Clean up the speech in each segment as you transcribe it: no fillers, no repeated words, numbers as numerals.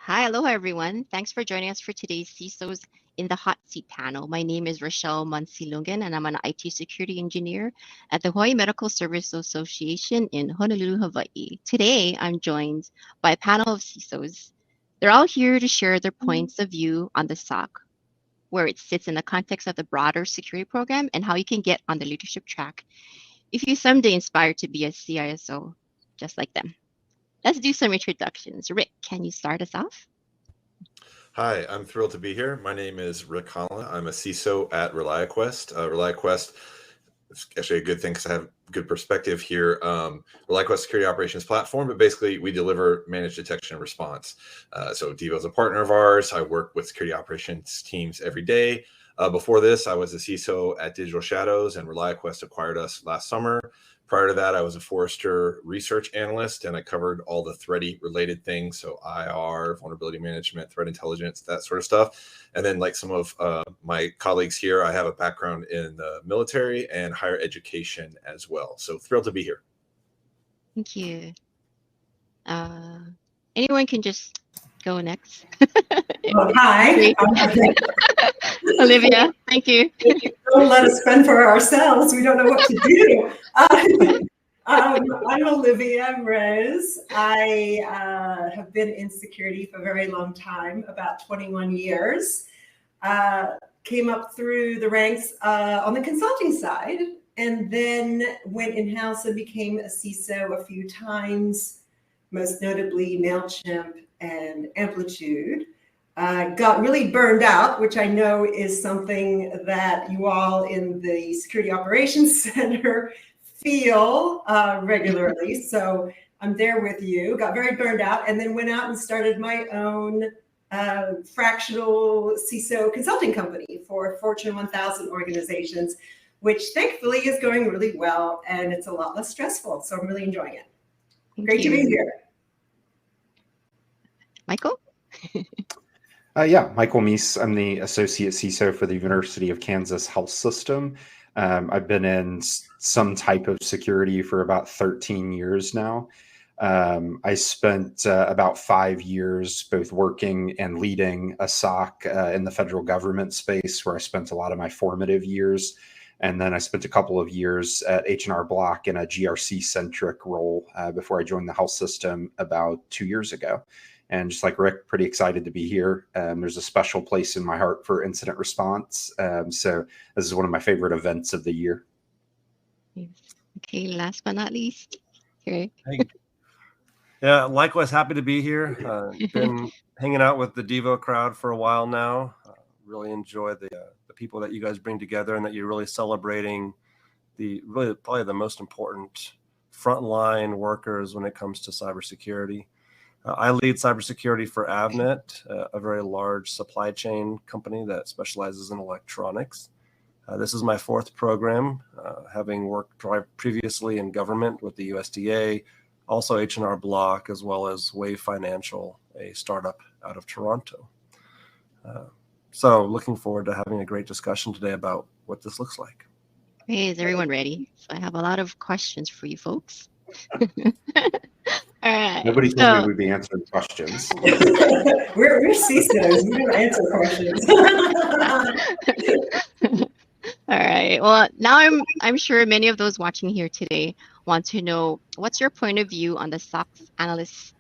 Hi, aloha everyone. Thanks for joining us for today's CISOs in the Hot Seat panel. My name is Rachelle Mansilungan, and I'm an IT security engineer at the Hawaii Medical Service Association in Honolulu, Hawaii. Today, I'm joined by a panel of CISOs. They're all here to share their points of view on the SOC, where it sits in the context of the broader security program and how you can get on the leadership track if you someday aspire to be a CISO just like them. Let's do some introductions. Rick, can you start us off? Hi, I'm thrilled to be here. My name is Rick Holland. I'm a CISO at Reliaquest. Reliaquest is actually a good thing because I have good perspective here. Reliaquest Security Operations Platform, but basically we deliver managed detection and response. So Devo is a partner of ours. I work with security operations teams every day. Before this, I was a CISO at Digital Shadows, and Reliaquest acquired us last summer. Prior to that, I was a Forrester research analyst, and I covered all the thready related things. So IR, vulnerability management, threat intelligence, that sort of stuff. And then like some of my colleagues here, I have a background in the military and higher education as well. So thrilled to be here. Thank you. Anyone can just go next. Hi. Olivia, thank you. Don't let us fend for ourselves. We don't know what to do. I'm Olivia Meis. I have been in security for a very long time, about 21 years. Came up through the ranks on the consulting side, and then went in-house and became a CISO a few times, most notably MailChimp and Amplitude. Got really burned out, which I know is something that you all in the Security Operations Center feel regularly. So I'm there with you. Got very burned out, and then went out and started my own fractional CISO consulting company for Fortune 1000 organizations, which thankfully is going really well, and it's a lot less stressful. So I'm really enjoying it. Great to be here. Michael? Yeah, Michael Meis. I'm the Associate CISO for the University of Kansas Health System. I've been in some type of security for about 13 years now. I spent about 5 years both working and leading a SOC in the federal government space, where I spent a lot of my formative years. And then I spent a couple of years at H&R Block in a GRC-centric role before I joined the health system about 2 years ago. And just like Rick, pretty excited to be here. There's a special place in my heart for incident response. So this is one of my favorite events of the year. Okay, last but not least, Carraig. Hey. Yeah, likewise, happy to be here. Been hanging out with the Devo crowd for a while now. Really enjoy the people that you guys bring together, and that you're really celebrating probably the most important frontline workers when it comes to cybersecurity. I lead cybersecurity for Avnet, a very large supply chain company that specializes in electronics. This is my fourth program, having worked previously in government with the USDA, also H&R Block, as well as Wave Financial, a startup out of Toronto. So looking forward to having a great discussion today about what this looks like. Hey, is everyone ready? So I have a lot of questions for you folks. All right. Nobody told me we'd be answering questions. we're CISOs. We don't answer questions. All right. Well, now I'm sure many of those watching here today want to know, what's your point of view on the SOC Analyst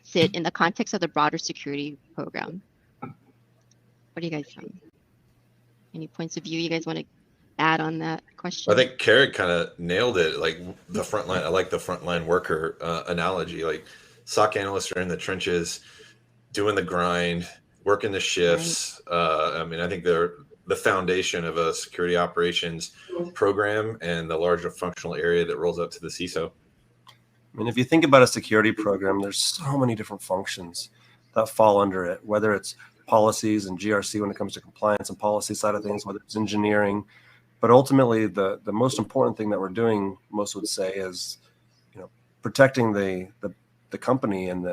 sit in the context of the broader security program? What do you guys think? Any points of view you guys want to add on that question? I think Carraig kind of nailed it. Like the frontline, I like the frontline worker analogy. Like SOC analysts are in the trenches, doing the grind, working the shifts. Right. I mean, I think they're the foundation of a security operations program and the larger functional area that rolls up to the CISO. I mean, if you think about a security program, there's so many different functions that fall under it, whether it's policies and GRC when it comes to compliance and policy side of things, whether it's engineering. But ultimately, the most important thing that we're doing, most would say, is protecting the company and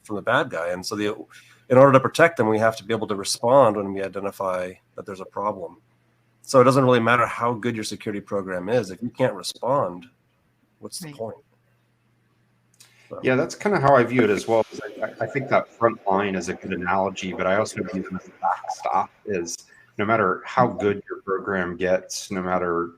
from the bad guy. And so in order to protect them, we have to be able to respond when we identify that there's a problem. So it doesn't really matter how good your security program is. If you can't respond, what's the point? So. Yeah, that's kind of how I view it as well. I I think that front line is a good analogy, but I also view them as a backstop. Is no matter how good your program gets, no matter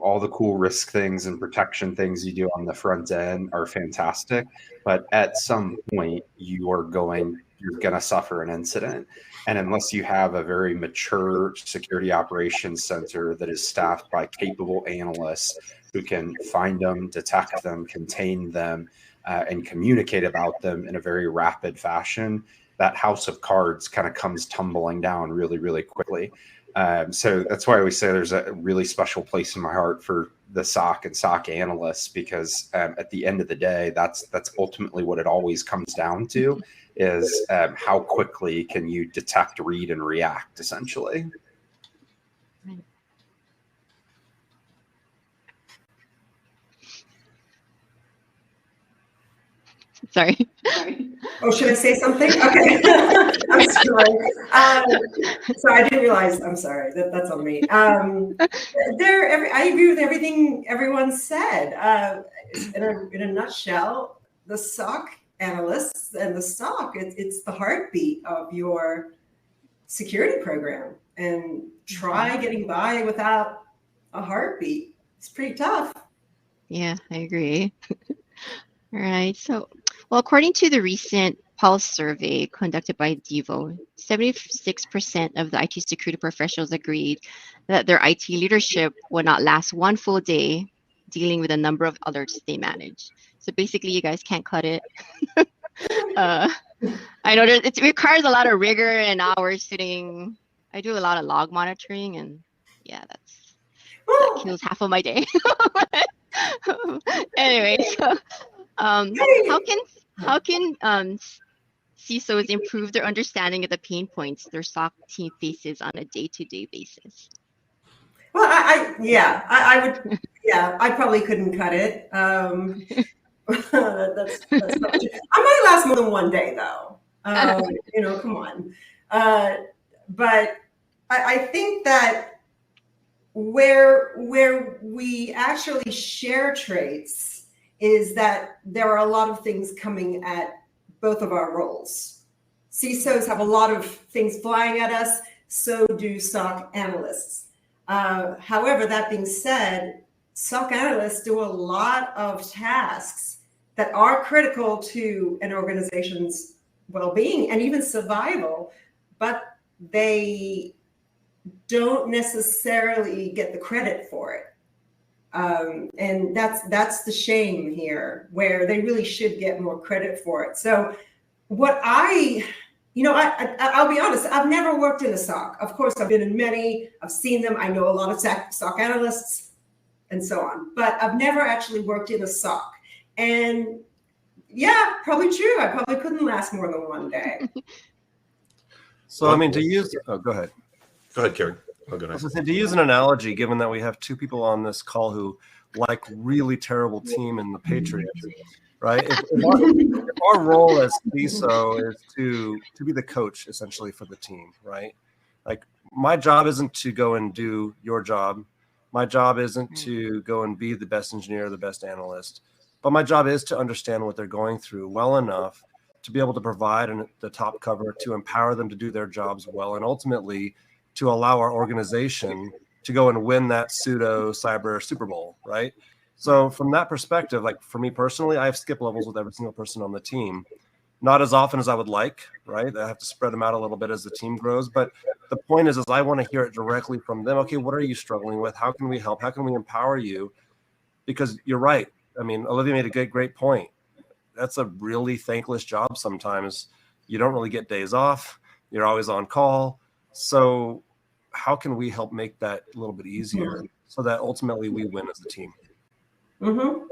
all the cool risk things and protection things you do on the front end are fantastic, but at some point you're gonna suffer an incident. And unless you have a very mature security operations center that is staffed by capable analysts who can find them, detect them, contain them, and communicate about them in a very rapid fashion, that house of cards kind of comes tumbling down really, really quickly. So that's why I always say there's a really special place in my heart for the SOC and SOC analysts, because at the end of the day, that's ultimately what it always comes down to, is how quickly can you detect, read, and react, essentially. Sorry. Oh, should I say something? Okay. I'm sorry. So I didn't realize. I'm sorry. That's on me. I agree with everything everyone said. In a nutshell, the SOC analysts and the SOC, it's the heartbeat of your security program. And try getting by without a heartbeat. It's pretty tough. Yeah, I agree. All right. So, well, according to the recent Pulse survey conducted by Devo, 76% of the IT security professionals agreed that their IT leadership would not last one full day dealing with a number of alerts they manage. So basically, you guys can't cut it. I know it requires a lot of rigor and hours sitting. I do a lot of log monitoring, and yeah, that kills half of my day. Anyway, so how can CISOs improve their understanding of the pain points their SOC team faces on a day-to-day basis? Well, I would. Yeah, I probably couldn't cut it. That's probably true. I might last more than one day, though. Come on. But I think that where we actually share traits is that there are a lot of things coming at both of our roles. CISOs have a lot of things flying at us, so do SOC analysts. However, that being said, SOC analysts do a lot of tasks that are critical to an organization's well-being and even survival, but they don't necessarily get the credit for it. And that's the shame here, where they really should get more credit for it. So what I'll be honest, I've never worked in a SOC. Of course, I've been in many, I've seen them. I know a lot of SOC analysts and so on, but I've never actually worked in a SOC. And yeah, probably true. I probably couldn't last more than one day. So, I mean, to use, go ahead. Go ahead, Carraig. To use an analogy, given that we have two people on this call who like really terrible team in the Patriots, right? If our role as CISO is to be the coach essentially for the team, right? Like my job isn't to go and do your job. My job isn't to go and be the best engineer, the best analyst, but my job is to understand what they're going through well enough to be able to provide the top cover to empower them to do their jobs well, and ultimately to allow our organization to go and win that pseudo cyber Super Bowl, right? So from that perspective, like for me personally, I have skip levels with every single person on the team. Not as often as I would like, right? I have to spread them out a little bit as the team grows. But the point is I want to hear it directly from them. Okay, what are you struggling with? How can we help? How can we empower you? Because you're right. I mean, Olivia made a great point. That's a really thankless job sometimes. You don't really get days off. You're always on call. So how can we help make that a little bit easier so that ultimately we win as a team? Mm-hmm.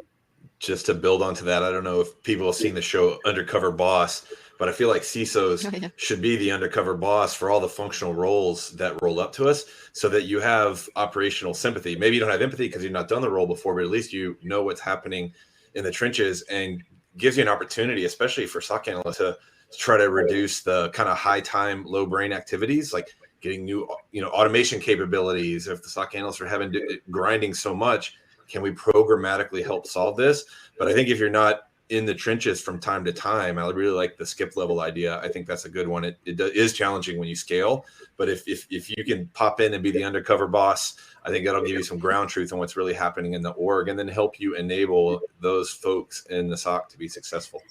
Just to build onto that, I don't know if people have seen the show Undercover Boss, but I feel like CISOs should be the undercover boss for all the functional roles that roll up to us, so that you have operational sympathy. Maybe you don't have empathy because you've not done the role before, but at least you know what's happening in the trenches, and gives you an opportunity, especially for SOC analysts, to try to reduce the kind of high time, low brain activities, like getting new, automation capabilities. If the SOC analysts are grinding so much, can we programmatically help solve this? But I think if you're not in the trenches from time to time. I really like the skip level idea. I think that's a good one. It is challenging when you scale, but if you can pop in and be the undercover boss, I think that'll give you some ground truth on what's really happening in the org, and then help you enable those folks in the SOC to be successful.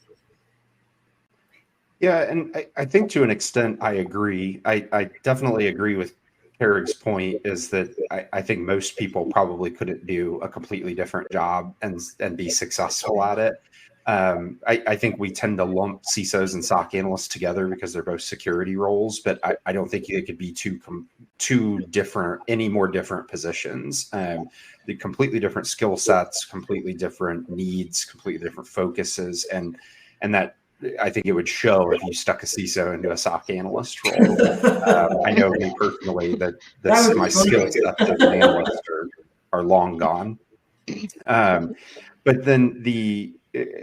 Yeah, and I think to an extent I agree. I definitely agree with Carraig's point, is that I think most people probably couldn't do a completely different job and be successful at it. I think we tend to lump CISOs and SOC analysts together because they're both security roles, but I don't think they could be two different, any more different positions. The completely different skill sets, completely different needs, completely different focuses, and that I think it would show if you stuck a CISO into a SOC analyst role. I know me personally that my skill sets as an analyst are long gone. But then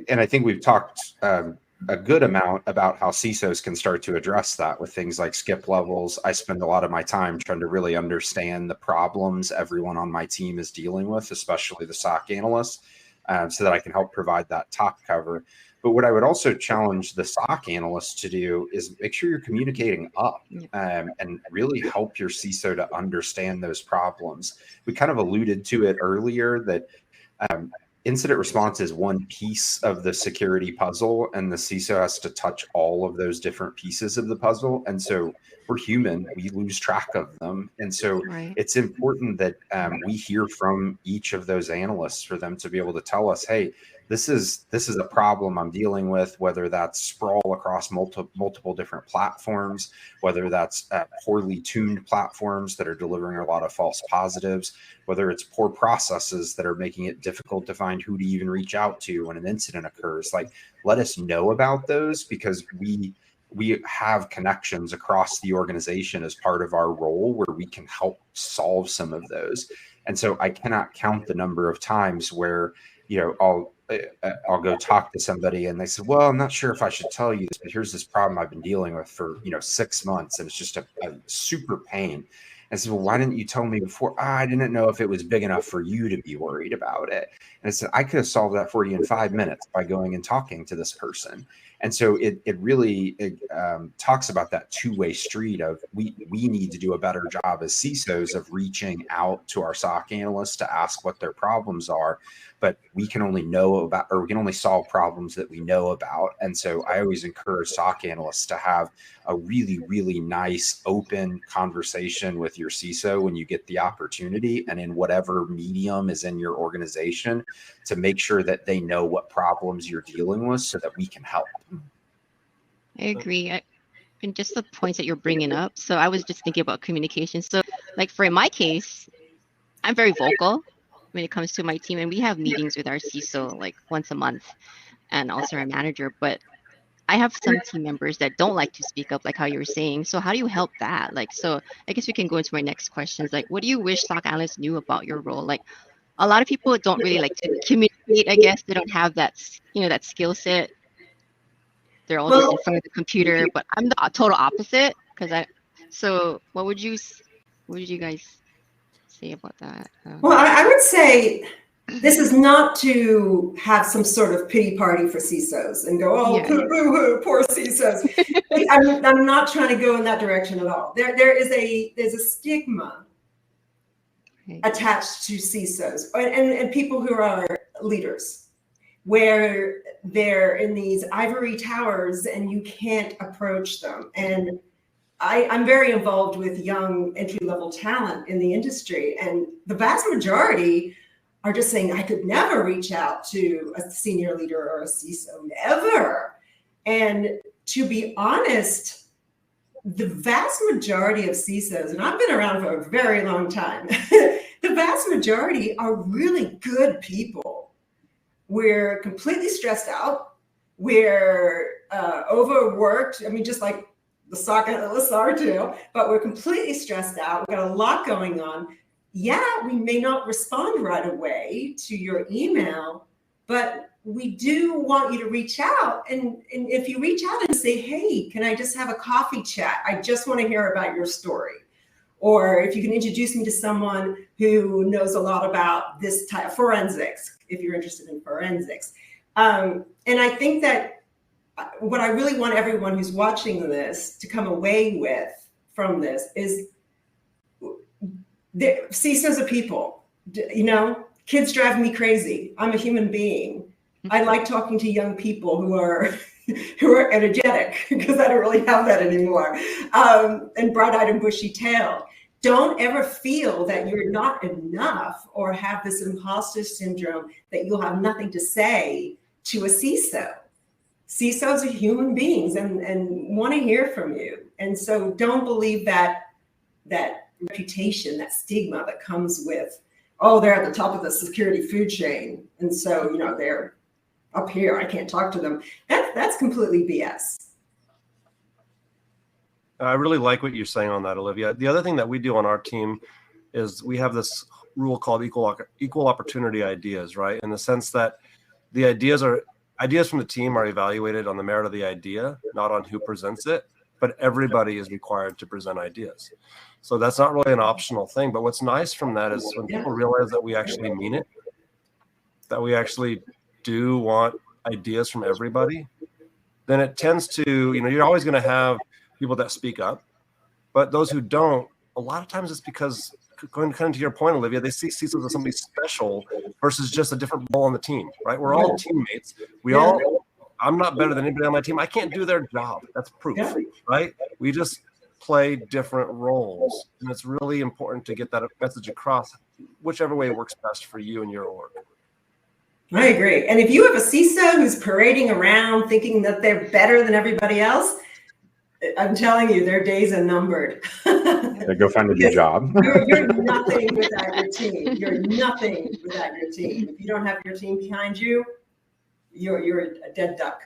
and I think we've talked a good amount about how CISOs can start to address that with things like skip levels. I spend a lot of my time trying to really understand the problems everyone on my team is dealing with, especially the SOC analysts, so that I can help provide that top cover. But what I would also challenge the SOC analysts to do is make sure you're communicating up and really help your CISO to understand those problems. We kind of alluded to it earlier that incident response is one piece of the security puzzle, and the CISO has to touch all of those different pieces of the puzzle. And so we're human, we lose track of them. And so it's important that we hear from each of those analysts for them to be able to tell us, hey, this is a problem I'm dealing with, whether that's sprawl across multiple different platforms, whether that's poorly tuned platforms that are delivering a lot of false positives, whether it's poor processes that are making it difficult to find who to even reach out to when an incident occurs. Like, let us know about those, because we have connections across the organization as part of our role where we can help solve some of those. And so I cannot count the number of times where, I'll go talk to somebody and they say, well, I'm not sure if I should tell you this, but here's this problem I've been dealing with for, 6 months. And it's just a super pain. I said, well, why didn't you tell me before? I didn't know if it was big enough for you to be worried about it. And I said, I could have solved that for you in 5 minutes by going and talking to this person. And so it really talks about that two-way street of we need to do a better job as CISOs of reaching out to our SOC analysts to ask what their problems are. But we can only we can only solve problems that we know about. And so I always encourage SOC analysts to have a really, really nice open conversation with your CISO when you get the opportunity, and in whatever medium is in your organization, to make sure that they know what problems you're dealing with so that we can help. I agree. And just the points that you're bringing up. So I was just thinking about communication. So like for my case, I'm very vocal when it comes to my team, and we have meetings with our CISO like once a month, and also our manager. But I have some team members that don't like to speak up, like how you were saying. So how do you help that? Like, so I guess we can go into my next questions. Like, what do you wish SOC analysts knew about your role? Like, a lot of people don't really like to communicate. I guess they don't have that, that skill set. They're all just in front of the computer. But I'm the total opposite. So what would you guys say about that? Well, I would say this is not to have some sort of pity party for CISOs and go, oh, boo-hoo, poor CISOs. I'm not trying to go in that direction at all. There's a stigma attached to CISOs and people who are leaders, where they're in these ivory towers and you can't approach them. And I'm very involved with young entry-level talent in the industry, and the vast majority are just saying, I could never reach out to a senior leader or a CISO, never. And to be honest, the vast majority of CISOs, and I've been around for a very long time, the vast majority are really good people. We're completely stressed out. We're overworked. I mean, just like the SOC analysts are too, but we're completely stressed out. We've got a lot going on. Yeah, we may not respond right away to your email, but we do want you to reach out. And if you reach out and say, hey, can I just have a coffee chat? I just want to hear about your story. Or if you can introduce me to someone who knows a lot about this type of forensics, if you're interested in forensics. And I think that what I really want everyone who's watching this to come away with from this is CISOs are people. You know, kids drive me crazy. I'm a human being. I like talking to young people who are energetic, because I don't really have that anymore, and bright-eyed and bushy-tailed. Don't ever feel that you're not enough or have this imposter syndrome that you'll have nothing to say to a CISO. CISOs are human beings and want to hear from you. And so don't believe that reputation, that stigma that comes with, oh, they're at the top of the security food chain, and so, you know, they're up here, I can't talk to them. That's completely BS. I really like what you're saying on that, Olivia. The other thing that we do on our team is we have this rule called equal opportunity ideas, right? In the sense that the ideas from the team are evaluated on the merit of the idea, not on who presents it, but everybody is required to present ideas. So that's not really an optional thing. But what's nice from that is when people realize that we actually mean it, that we actually do want ideas from everybody, then it tends to, you know, you're always going to have people that speak up, but those who don't, a lot of times it's because, going kind of to your point, Olivia, they see CISOs as something special versus just a different role on the team, right? We're all teammates. I'm not better than anybody on my team. I can't do their job. That's proof, right? We just play different roles, and it's really important to get that message across, whichever way works best for you and your org. I agree. And if you have a CISO who's parading around thinking that they're better than everybody else, I'm telling you, their days are numbered. Go find a new job. You're nothing without your team. You're nothing without your team. If you don't have your team behind you, you're a dead duck.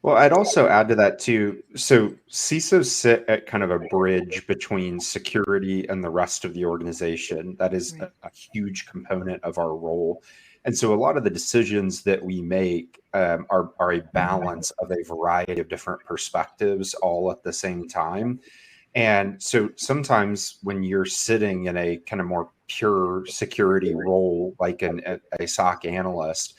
Well, I'd also add to that too. So CISOs sit at kind of a bridge between security and the rest of the organization. That is a huge component of our role. And so a lot of the decisions that we make are a balance of a variety of different perspectives all at the same time. And so sometimes when you're sitting in a kind of more pure security role, like a SOC analyst,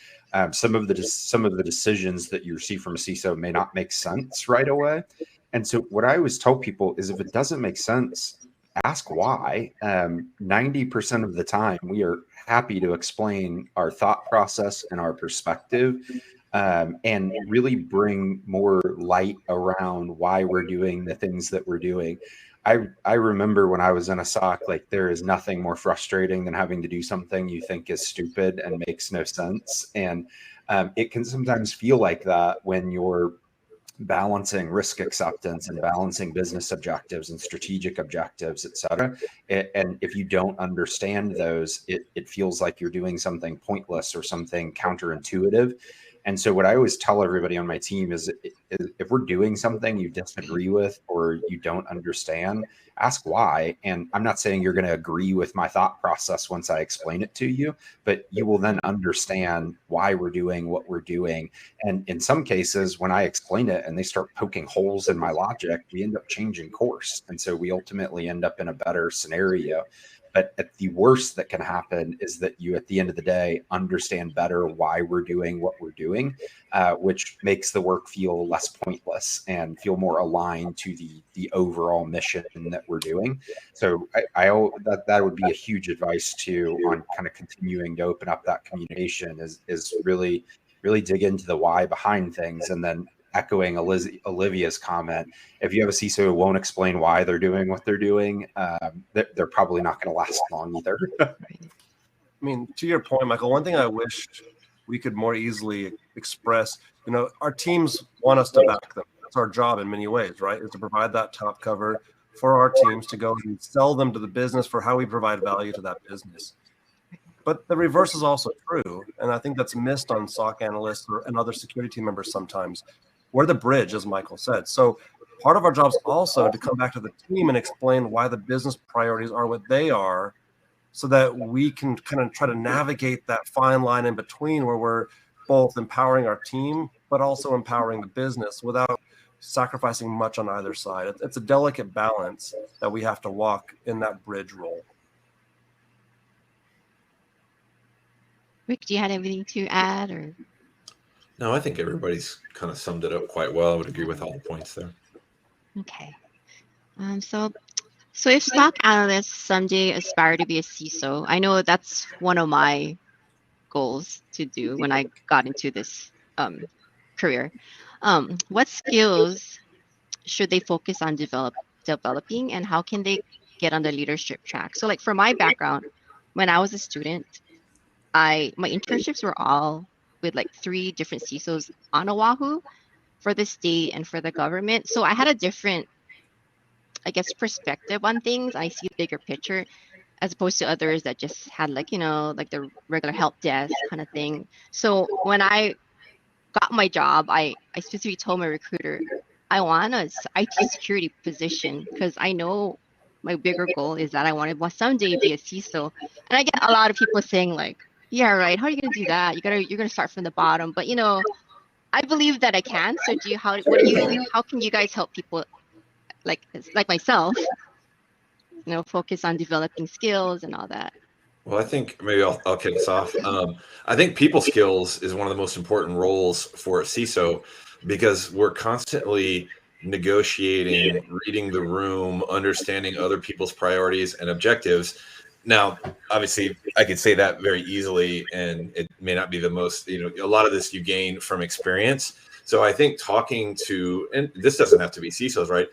some of the decisions that you see from a CISO may not make sense right away. And so what I always tell people is, if it doesn't make sense, ask why. 90% of the time, we are happy to explain our thought process and our perspective, and really bring more light around why we're doing the things that we're doing. I remember when I was in a SOC, like, there is nothing more frustrating than having to do something you think is stupid and makes no sense. And it can sometimes feel like that when you're balancing risk acceptance and balancing business objectives and strategic objectives, et cetera. And if you don't understand those, it feels like you're doing something pointless or something counterintuitive. And so what I always tell everybody on my team is, if we're doing something you disagree with or you don't understand, ask why. And I'm not saying you're going to agree with my thought process once I explain it to you, but you will then understand why we're doing what we're doing. And in some cases, when I explain it and they start poking holes in my logic, we end up changing course. And so we ultimately end up in a better scenario. But at the worst that can happen is that you, at the end of the day, understand better why we're doing what we're doing, which makes the work feel less pointless and feel more aligned to the overall mission that we're doing. So that would be a huge advice too, on kind of continuing to open up that communication, is really dig into the why behind things. And then, echoing Olivia's comment, if you have a CISO who won't explain why they're doing what they're doing, they're probably not going to last long either. I mean, to your point, Michael, one thing I wish we could more easily express, our teams want us to back them. That's our job in many ways, right? Is to provide that top cover for our teams to go and sell them to the business for how we provide value to that business. But the reverse is also true. And I think that's missed on SOC analysts and other security team members sometimes. We're the bridge, as Michael said. So part of our job is also to come back to the team and explain why the business priorities are what they are, so that we can kind of try to navigate that fine line in between, where we're both empowering our team, but also empowering the business without sacrificing much on either side. It's a delicate balance that we have to walk in that bridge role. Rick, do you have anything to add? Or No, I think everybody's kind of summed it up quite well. I would agree with all the points there. Okay. So if SOC analysts someday aspire to be a CISO, I know that's one of my goals to do when I got into this career. What skills should they focus on developing, and how can they get on the leadership track? So like for my background, when I was a student, my internships were all with like 3 different CISOs on Oahu for the state and for the government. So I had a different, I guess, perspective on things. I see a bigger picture as opposed to others that just had like, like the regular help desk kind of thing. So when I got my job, I specifically told my recruiter, I want a IT security position because I know my bigger goal is that I want to someday be a CISO. And I get a lot of people saying like, yeah, right, how are you going to do that? You're going to start from the bottom. But, I believe that I can. So how can you guys help people like myself, focus on developing skills and all that? Well, I think maybe I'll kick us off. I think people skills is one of the most important roles for a CISO because we're constantly negotiating, reading the room, understanding other people's priorities and objectives. Now, obviously, I could say that very easily, and it may not be the most, a lot of this you gain from experience. So I think talking to, and this doesn't have to be CISOs, right?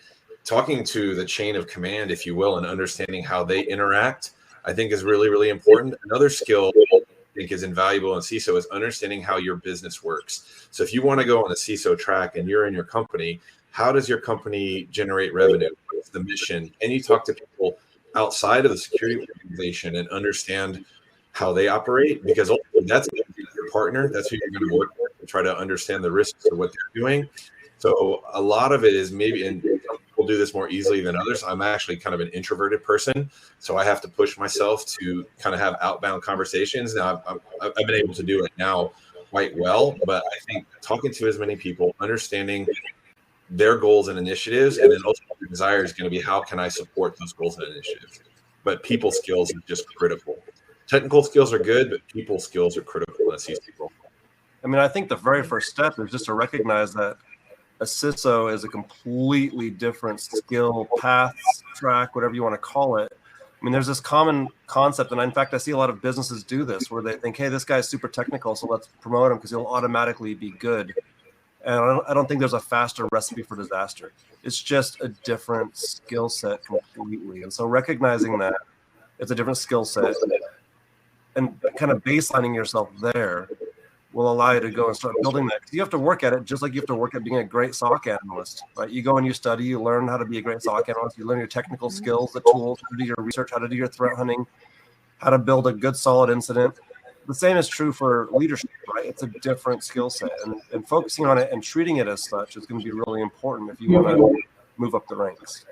Talking to the chain of command, if you will, and understanding how they interact, I think is really, really important. Another skill I think is invaluable in CISO is understanding how your business works. So if you want to go on the CISO track and you're in your company, how does your company generate revenue? What's the mission? Can you talk to people outside of the security organization and understand how they operate? Because ultimately that's your partner. That's who you're going to work with and try to understand the risks of what they're doing. So a lot of it is maybe, and people do this more easily than others. I'm actually kind of an introverted person, so I have to push myself to kind of have outbound conversations. Now I've been able to do it now quite well, but I think talking to as many people, understanding their goals and initiatives, and then ultimately the desire is going to be how can I support those goals and initiatives. But people skills are just critical. Technical skills are good, but people skills are critical in a CISO role. I mean, I think the very first step is just to recognize that a CISO is a completely different skill path, track, whatever you want to call it. I mean, there's this common concept, and in fact, I see a lot of businesses do this, where they think, hey, this guy's super technical, so let's promote him because he'll automatically be good. And I don't think there's a faster recipe for disaster. It's just a different skill set completely. And so recognizing that it's a different skill set and kind of baselining yourself there will allow you to go and start building that. Because you have to work at it just like you have to work at being a great SOC analyst, right? You go and you study, you learn how to be a great SOC analyst, you learn your technical skills, the tools, how to do your research, how to do your threat hunting, how to build a good, solid incident. The same is true for leadership, right? It's a different skill set, and focusing on it and treating it as such is going to be really important if you want to move up the ranks.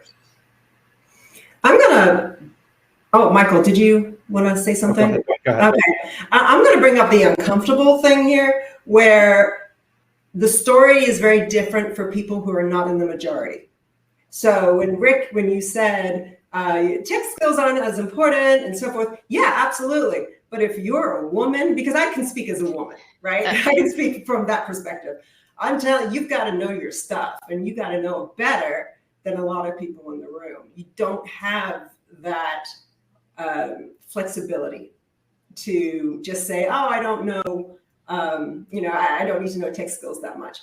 Oh, Michael, did you want to say something? Okay. I'm going to bring up the uncomfortable thing here, where the story is very different for people who are not in the majority. So when you said tech skills aren't as important and so forth, yeah, absolutely. But if you're a woman, because I can speak as a woman, right? I can speak from that perspective. I'm telling you, you've got to know your stuff, and you got to know it better than a lot of people in the room. You don't have that flexibility to just say, oh, I don't know, I don't need to know tech skills that much.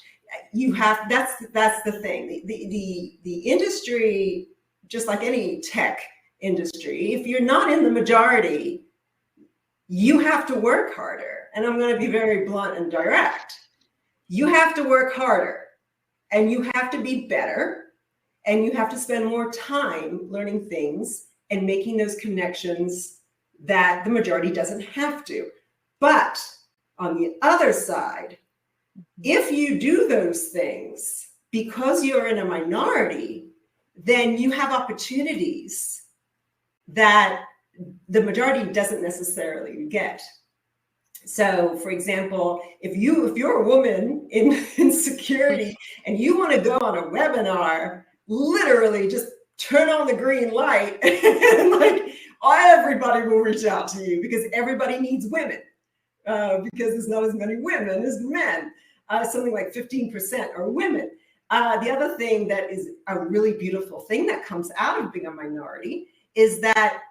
You have, that's the thing. The industry, just like any tech industry, if you're not in the majority, you have to work harder. And I'm going to be very blunt and direct. You have to work harder, and you have to be better, and you have to spend more time learning things and making those connections that the majority doesn't have to. But on the other side, if you do those things because you're in a minority, then you have opportunities that the majority doesn't necessarily get. So, for example, if you're a woman in security and you want to go on a webinar, literally just turn on the green light and like everybody will reach out to you, because everybody needs women, because there's not as many women as men. something like 15% are women. The other thing that is a really beautiful thing that comes out of being a minority is that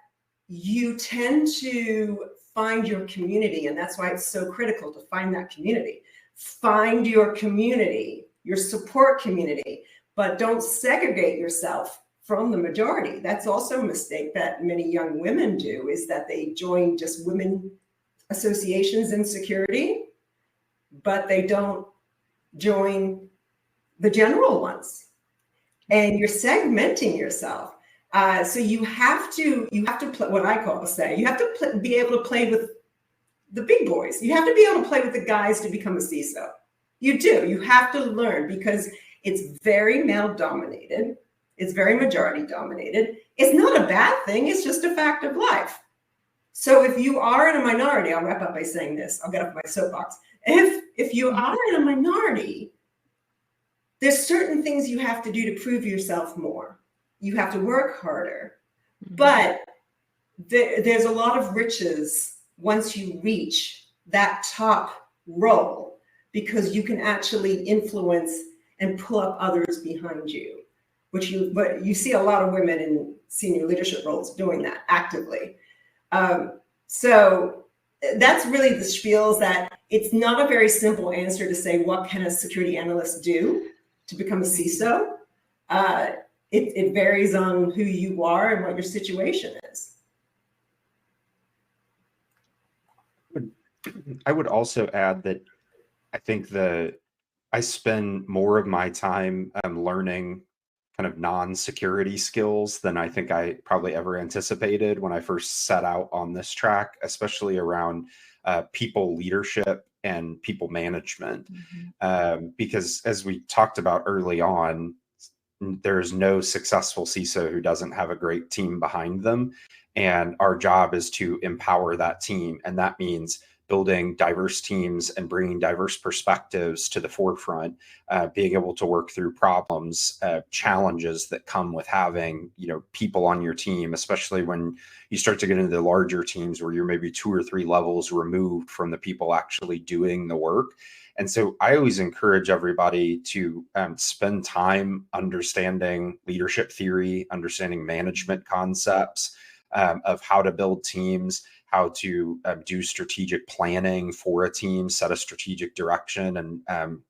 you tend to find your community, and that's why it's so critical to find that community. Find your community, your support community, but don't segregate yourself from the majority. That's also a mistake that many young women do, is that they join just women associations in security, but they don't join the general ones. And you're segmenting yourself. So you have to play, what I call say, you have to be able to play with the big boys. You have to be able to play with the guys to become a CISO. You do. You have to learn, because it's very male dominated. It's very majority dominated. It's not a bad thing. It's just a fact of life. So if you are in a minority, I'll wrap up by saying this. I'll get off my soapbox. If you are in a minority, there's certain things you have to do to prove yourself more. You have to work harder. But there's a lot of riches once you reach that top role, because you can actually influence and pull up others behind you, but you see a lot of women in senior leadership roles doing that actively. So that's really the spiels, that it's not a very simple answer to say, what can a security analyst do to become a CISO? It varies on who you are and what your situation is. I would also add that I think I spend more of my time learning kind of non-security skills than I think I probably ever anticipated when I first set out on this track, especially around people leadership and people management. Because as we talked about early on, there's no successful CISO who doesn't have a great team behind them. And our job is to empower that team. And that means building diverse teams and bringing diverse perspectives to the forefront, being able to work through problems, challenges that come with having, people on your team, especially when you start to get into the larger teams where you're maybe 2 or 3 levels removed from the people actually doing the work. And so I always encourage everybody to spend time understanding leadership theory, understanding management concepts, of how to build teams, how to do strategic planning for a team, set a strategic direction, and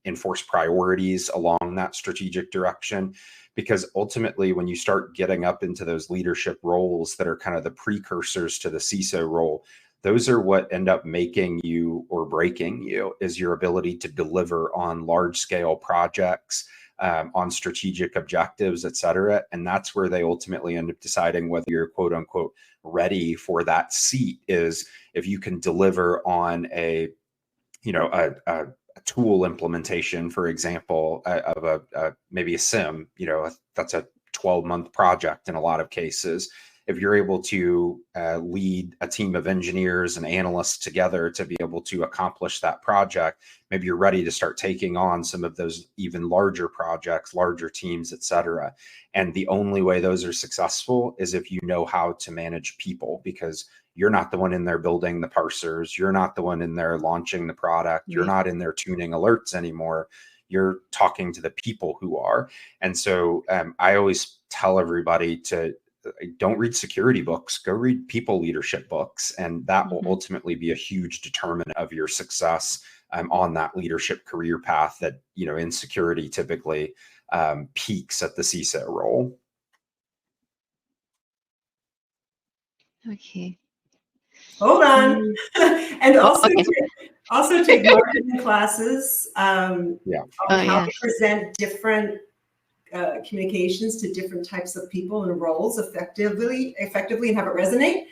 enforce priorities along that strategic direction. Because ultimately, when you start getting up into those leadership roles that are kind of the precursors to the CISO role, those are what end up making you or breaking you, is your ability to deliver on large scale projects, on strategic objectives, et cetera. And that's where they ultimately end up deciding whether you're quote unquote ready for that seat, is if you can deliver on a tool implementation, for example, of maybe a SIM, that's a 12-month project in a lot of cases. If you're able to lead a team of engineers and analysts together to be able to accomplish that project, maybe you're ready to start taking on some of those even larger projects, larger teams, et cetera. And the only way those are successful is if you know how to manage people, because you're not the one in there building the parsers. You're not the one in there launching the product. You're not in there tuning alerts anymore. You're talking to the people who are. And so I always tell everybody to don't read security books, go read people leadership books. And that will ultimately be a huge determinant of your success on that leadership career path that, in security typically peaks at the CISO role. Okay. Hold on. And also take marketing classes on how to present different communications to different types of people and roles effectively and have it resonate.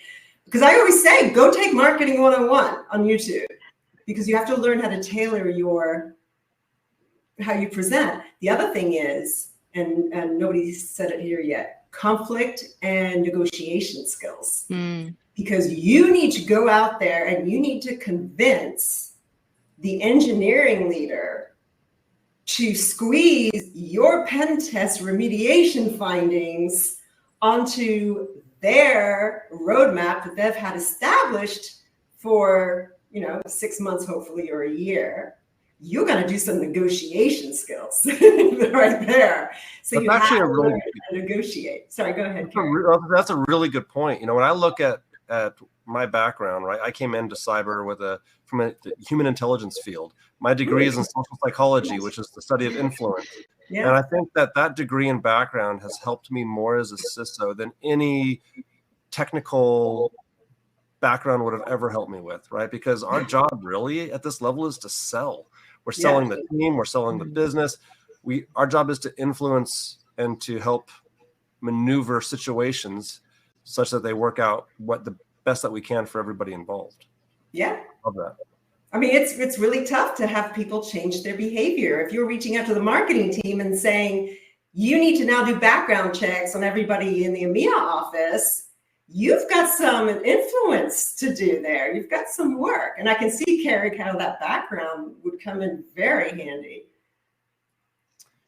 Because I always say, go take marketing 101 on YouTube, because you have to learn how to tailor how you present. The other thing is, and nobody said it here yet, conflict and negotiation skills. Because you need to go out there and you need to convince the engineering leader to squeeze your pen test remediation findings onto their roadmap that they've had established for 6 months, hopefully, or a year. you're going to do some negotiation skills right there. So That's you actually have a to really learn how to negotiate. Sorry, go ahead, That's Carraig. that's a really good point. When I look at my background, right, I came into cyber from a human intelligence field. My degree is in social psychology, which is the study of influence. Yeah. And I think that degree and background has helped me more as a CISO than any technical background would have ever helped me with, right? Because our job really at this level is to sell. We're selling the team, we're selling the business. Our job is to influence and to help maneuver situations such that they work out what the best that we can for everybody involved. Yeah. Love that. I mean, it's really tough to have people change their behavior. If you're reaching out to the marketing team and saying, you need to now do background checks on everybody in the EMEA office, you've got some influence to do there. You've got some work. And I can see, Carraig, how that background would come in very handy.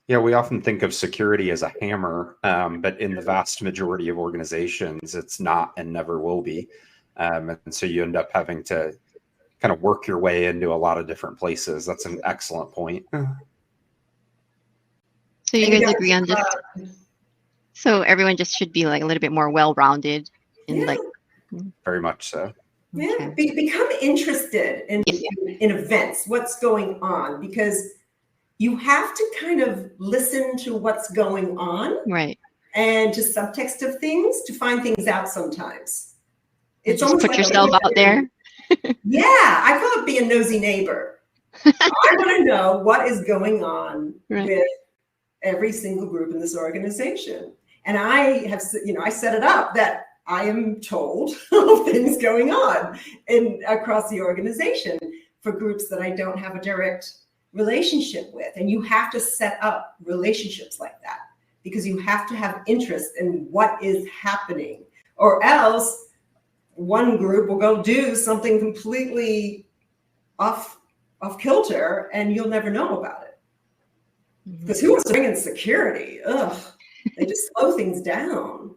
Yeah, we often think of security as a hammer, but in the vast majority of organizations, it's not and never will be. And so you end up having to kind of work your way into a lot of different places. That's an excellent point. So you guys agree on just, so everyone just should be like a little bit more well-rounded in like. Very much so. Yeah, Okay. become interested in events, what's going on, because you have to kind of listen to what's going on, Right. and to subtext of things to find things out sometimes. It's Just almost put like yourself out there. Yeah, I call it being a nosy neighbor. I want to know what is going on with every single group in this organization. And I have, I set it up that I am told of things going on across the organization for groups that I don't have a direct relationship with. And you have to set up relationships like that because you have to have interest in what is happening, or else one group will go do something completely off kilter and you'll never know about it. Because who wants to bring in security? Ugh, they just slow things down.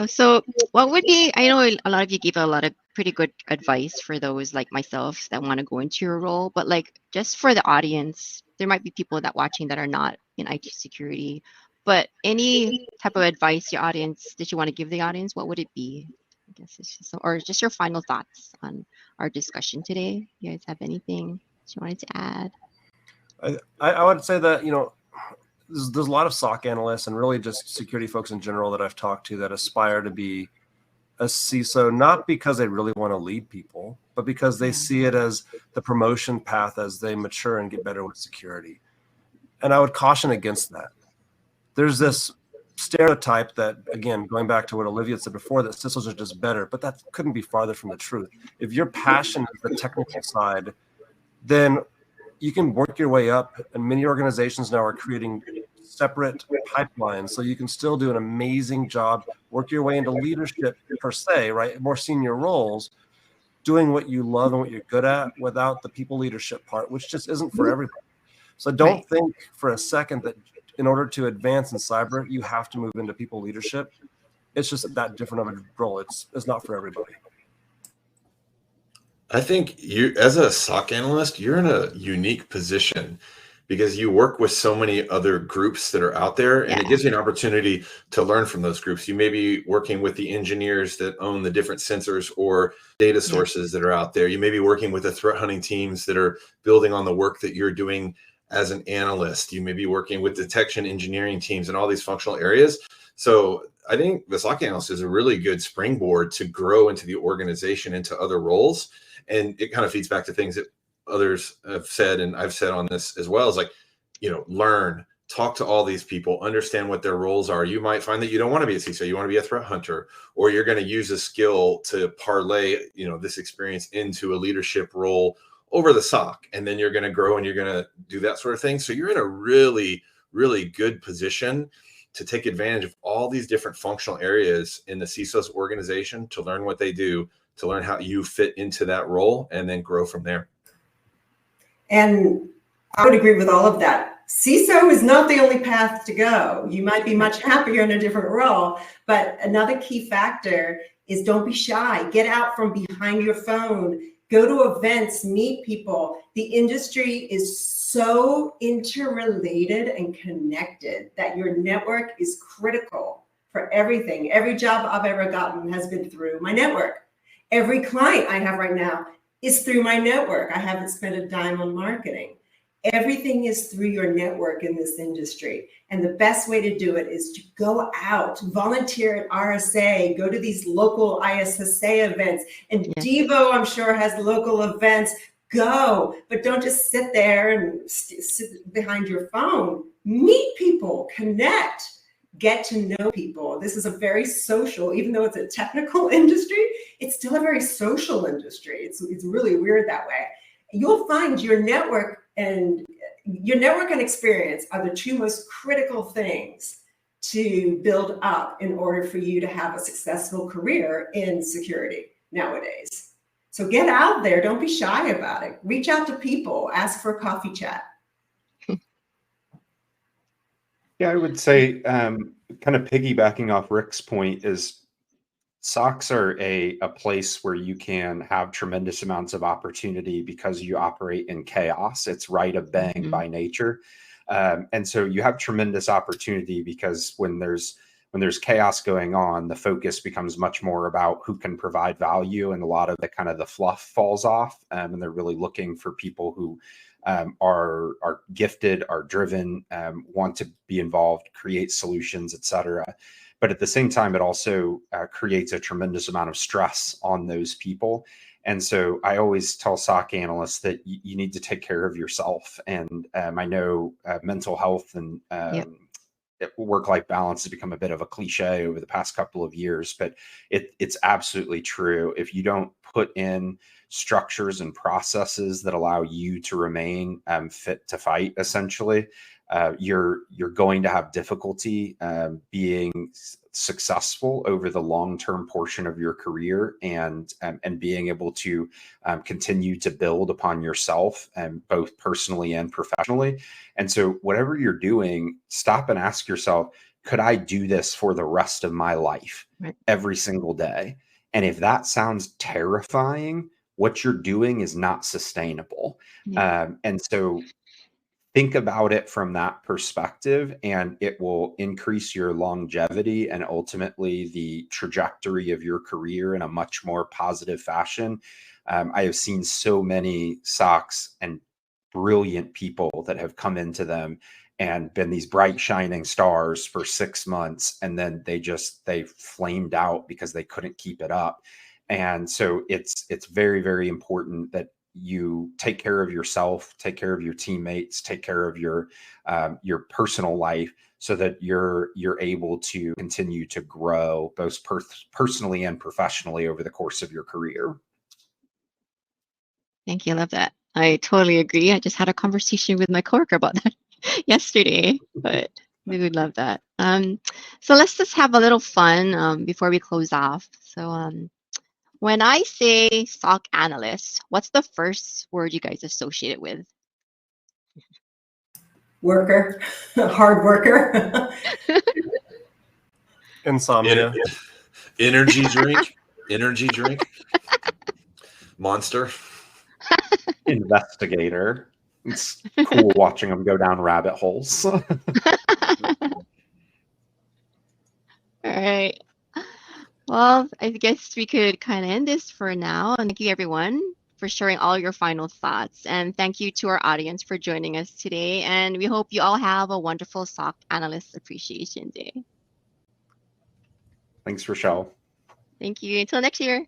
So what would be, I know a lot of you give a lot of pretty good advice for those like myself that want to go into your role, but like just for the audience, there might be people that watching that are not in IT security, but any type of advice your audience that you want to give the audience, what would it be? I guess it's just, or just your final thoughts on our discussion today. You guys have anything that you wanted to add? I would say that, there's a lot of SOC analysts and really just security folks in general that I've talked to that aspire to be a CISO, not because they really want to lead people, but because they see it as the promotion path as they mature and get better with security. And I would caution against that. There's this stereotype that, again, going back to what Olivia said before, that CISOs are just better, but that couldn't be farther from the truth. If your passion is the technical side, then you can work your way up, and many organizations now are creating separate pipelines, so you can still do an amazing job, work your way into leadership per se, right? More senior roles, doing what you love and what you're good at without the people leadership part, which just isn't for everybody. So don't think for a second that in order to advance in cyber, you have to move into people leadership. It's just that different of a role. It's not for everybody. I think you, as a SOC analyst, you're in a unique position because you work with so many other groups that are out there, and it gives you an opportunity to learn from those groups. You may be working with the engineers that own the different sensors or data sources that are out there. You may be working with the threat hunting teams that are building on the work that you're doing as an analyst. You may be working with detection engineering teams in all these functional areas. So I think the SOC analyst is a really good springboard to grow into the organization, into other roles. And it kind of feeds back to things that others have said, and I've said on this as well, is like, learn, talk to all these people, understand what their roles are. You might find that you don't want to be a CISO, you want to be a threat hunter, or you're going to use a skill to parlay, this experience into a leadership role over the SOC. And then you're going to grow and you're going to do that sort of thing. So you're in a really, really good position to take advantage of all these different functional areas in the CISO's organization, to learn what they do, to learn how you fit into that role, and then grow from there. And I would agree with all of that. CISO is not the only path to go. You might be much happier in a different role, but another key factor is don't be shy. Get out from behind your phone. Go to events, meet people. The industry is so interrelated and connected that your network is critical for everything. Every job I've ever gotten has been through my network. Every client I have right now is through my network. I haven't spent a dime on marketing. Everything is through your network in this industry. And the best way to do it is to go out, volunteer at RSA, go to these local ISSA events. And Devo, I'm sure, has local events. Go, but don't just sit there and sit behind your phone. Meet people, connect, get to know people. This is a very social, even though it's a technical industry, it's still a very social industry. It's really weird that way. You'll find your network and experience are the two most critical things to build up in order for you to have a successful career in security nowadays. So get out there. Don't be shy about it. Reach out to people. Ask for a coffee chat. Yeah, I would say kind of piggybacking off Rick's point is SOCs are a place where you can have tremendous amounts of opportunity because you operate in chaos. It's right of bang by nature. And so you have tremendous opportunity because when there's chaos going on, the focus becomes much more about who can provide value, and a lot of the kind of the fluff falls off. And they're really looking for people who are gifted, are driven, want to be involved, create solutions, etc. But at the same time, it also creates a tremendous amount of stress on those people. And so I always tell SOC analysts that you need to take care of yourself. And I know mental health and work-life balance has become a bit of a cliche over the past couple of years, but it's absolutely true. If you don't put in structures and processes that allow you to remain fit to fight, essentially, you're going to have difficulty being successful over the long-term portion of your career and being able to continue to build upon yourself, both personally and professionally. And so whatever you're doing, stop and ask yourself, could I do this for the rest of my life every single day? And if that sounds terrifying, what you're doing is not sustainable. And so think about it from that perspective, and it will increase your longevity and ultimately the trajectory of your career in a much more positive fashion. I have seen so many SOCs and brilliant people that have come into them and been these bright shining stars for 6 months, and then they flamed out because they couldn't keep it up. And so it's very, very important that you take care of yourself, take care of your teammates, take care of your personal life, so that you're able to continue to grow both personally and professionally over the course of your career. Thank you. I love that. I totally agree. I just had a conversation with my coworker about that yesterday, but we would love that. So let's just have a little fun before we close off. So when I say SOC analyst, what's the first word you guys associate it with? Worker, hard worker. Insomnia. Energy drink. Energy drink. Monster. Investigator. It's cool watching them go down rabbit holes. All right. Well, I guess we could kind of end this for now. And thank you, everyone, for sharing all your final thoughts. And thank you to our audience for joining us today. And we hope you all have a wonderful SOC Analyst Appreciation Day. Thanks, Rachelle. Thank you. Until next year.